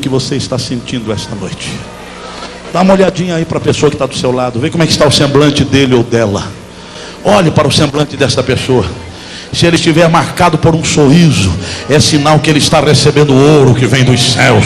que você está sentindo esta noite. Dá uma olhadinha aí para a pessoa que está do seu lado. Vê como é que está o semblante dele ou dela. Olhe para o semblante desta pessoa. Se ele estiver marcado por um sorriso, é sinal que ele está recebendo ouro que vem dos céus.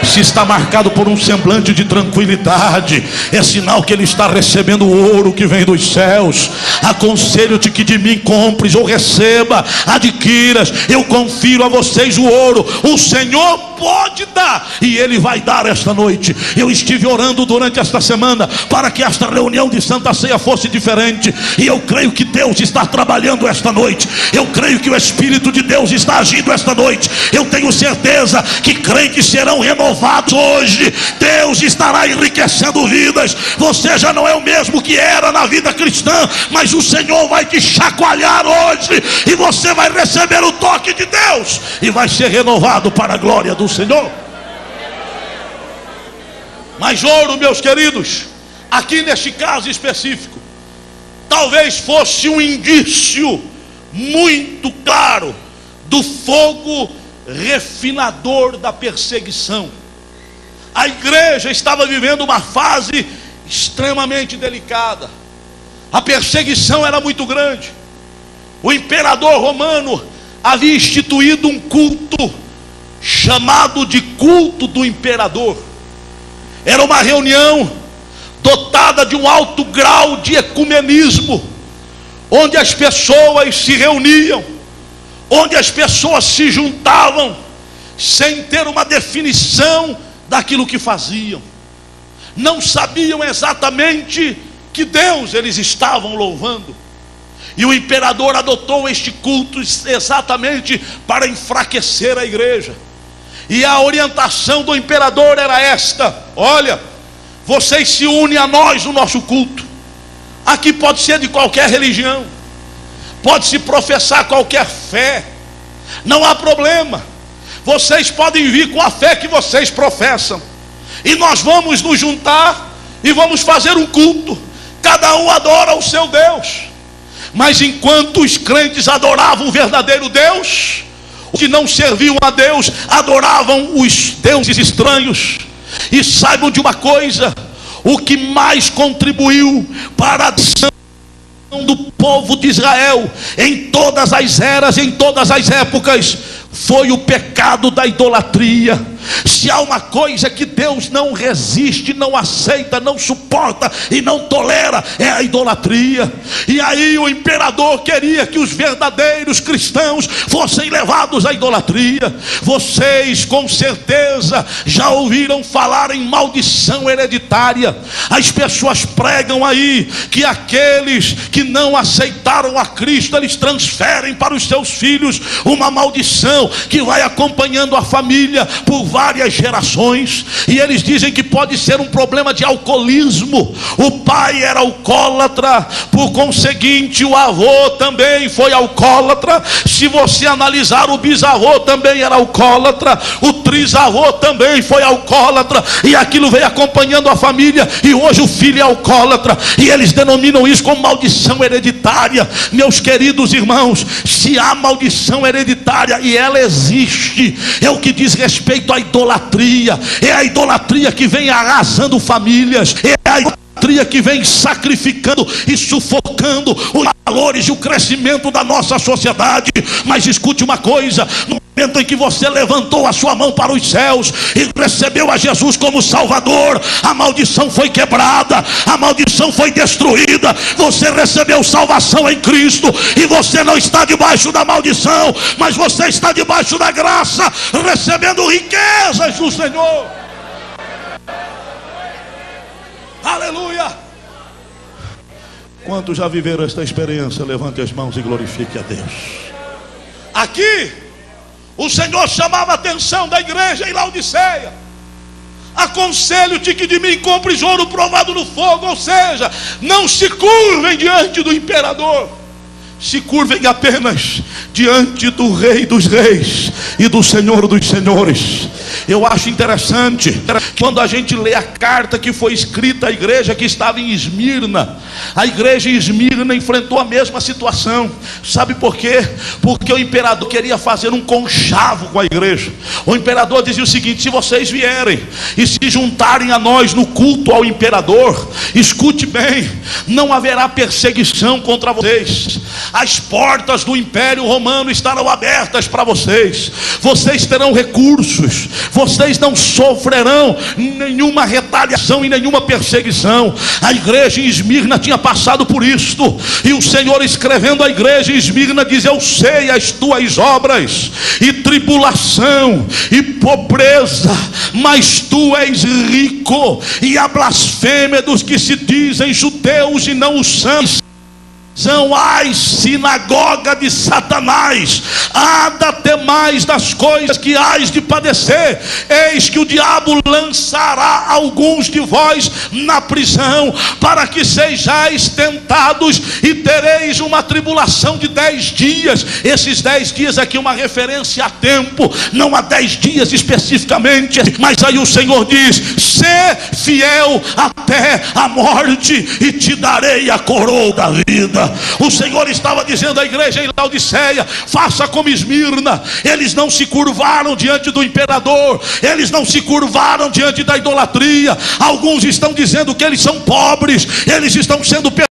Se está marcado por um semblante de tranquilidade, é sinal que ele está recebendo o ouro que vem dos céus. Aconselho-te que de mim compres ou receba, adquiras. Eu confiro a vocês o ouro. O Senhor pode dar, e Ele vai dar esta noite. Eu estive orando durante esta semana para que esta reunião de Santa Ceia fosse diferente, e eu creio que Deus está trabalhando esta noite. Eu creio que o Espírito de Deus está agindo esta noite. Eu tenho certeza que crentes serão renovados hoje. Deus estará enriquecendo vidas. Você já não é o mesmo que era na vida cristã, mas o Senhor vai te chacoalhar hoje, e você vai receber o toque de Deus, e vai ser renovado para a glória do Senhor. Mas ouro, meus queridos, aqui neste caso específico, talvez fosse um indício muito claro do fogo refinador da perseguição. A igreja estava vivendo uma fase extremamente delicada. A perseguição era muito grande. O imperador romano havia instituído um culto chamado de culto do imperador. Era uma reunião dotada de um alto grau de ecumenismo, onde as pessoas se reuniam, onde as pessoas se juntavam, sem ter uma definição daquilo que faziam. Não sabiam exatamente que Deus eles estavam louvando. E o imperador adotou este culto exatamente para enfraquecer a igreja. E a orientação do imperador era esta: olha, vocês se unem a nós no nosso culto. Aqui pode ser de qualquer religião, pode se professar qualquer fé, não há problema. Vocês podem vir com a fé que vocês professam, e nós vamos nos juntar e vamos fazer um culto. Cada um adora o seu Deus. Mas enquanto os crentes adoravam o verdadeiro Deus, os que não serviam a Deus adoravam os deuses estranhos. E saibam de uma coisa: o que mais contribuiu para a destruição do povo de Israel em todas as eras, em todas as épocas, foi o pecado da idolatria. Se há uma coisa que Deus não resiste, não aceita, não suporta e não tolera, é a idolatria. E aí o imperador queria que os verdadeiros cristãos fossem levados à idolatria. Vocês com certeza já ouviram falar em maldição hereditária. As pessoas pregam aí que aqueles que não aceitaram a Cristo, eles transferem para os seus filhos uma maldição que vai acompanhando a família por várias gerações. E eles dizem que pode ser um problema de alcoolismo. O pai era alcoólatra, por conseguinte o avô também foi alcoólatra. Se você analisar, o bisavô também era alcoólatra, o trisavô também foi alcoólatra, e aquilo veio acompanhando a família, e hoje o filho é alcoólatra, e eles denominam isso como maldição hereditária. Meus queridos irmãos, se há maldição hereditária, e ela existe, é o que diz respeito à idolatria. É a idolatria que vem arrasando famílias, é a idolatria que vem sacrificando e sufocando os valores e o crescimento da nossa sociedade. Mas escute uma coisa: no momento em que você levantou a sua mão para os céus e recebeu a Jesus como Salvador, a maldição foi quebrada, a maldição foi destruída. Você recebeu salvação em Cristo, e você não está debaixo da maldição, mas você está debaixo da graça, recebendo riquezas do Senhor. Aleluia! Quantos já viveram esta experiência? Levante as mãos e glorifique a Deus. Aqui o Senhor chamava a atenção da igreja em Laodiceia: aconselho-te que de mim compres ouro provado no fogo. Ou seja, não se curvem diante do imperador. se curvem apenas diante do Rei dos Reis e do Senhor dos Senhores. Eu acho interessante quando a gente lê a carta que foi escrita à igreja que estava em Esmirna. A igreja em Esmirna enfrentou a mesma situação. Sabe por quê? Porque o imperador queria fazer um conchavo com a igreja. O imperador dizia o seguinte: se vocês vierem e se juntarem a nós no culto ao imperador, escute bem, não haverá perseguição contra vocês. As portas do Império Romano estarão abertas para vocês. Vocês terão recursos. Vocês não sofrerão nenhuma retaliação e nenhuma perseguição. A igreja em Esmirna tinha passado por isto. E o Senhor, escrevendo à igreja em Esmirna, diz: eu sei as tuas obras, e tribulação, e pobreza, mas tu és rico. E a blasfêmia dos que se dizem judeus e não o são as sinagoga de Satanás. Há até mais das coisas que hás de padecer. Eis que o diabo lançará alguns de vós na prisão, para que sejais tentados, e tereis uma tribulação de 10 dias. Esses 10 dias aqui é uma referência a tempo, não a 10 dias especificamente. Mas aí o Senhor diz: sê fiel até a morte, e te darei a coroa da vida. O Senhor estava dizendo à igreja em Laodiceia: faça como Esmirna. Eles não se curvaram diante do imperador, eles não se curvaram diante da idolatria. Alguns estão dizendo que eles são pobres, eles estão sendo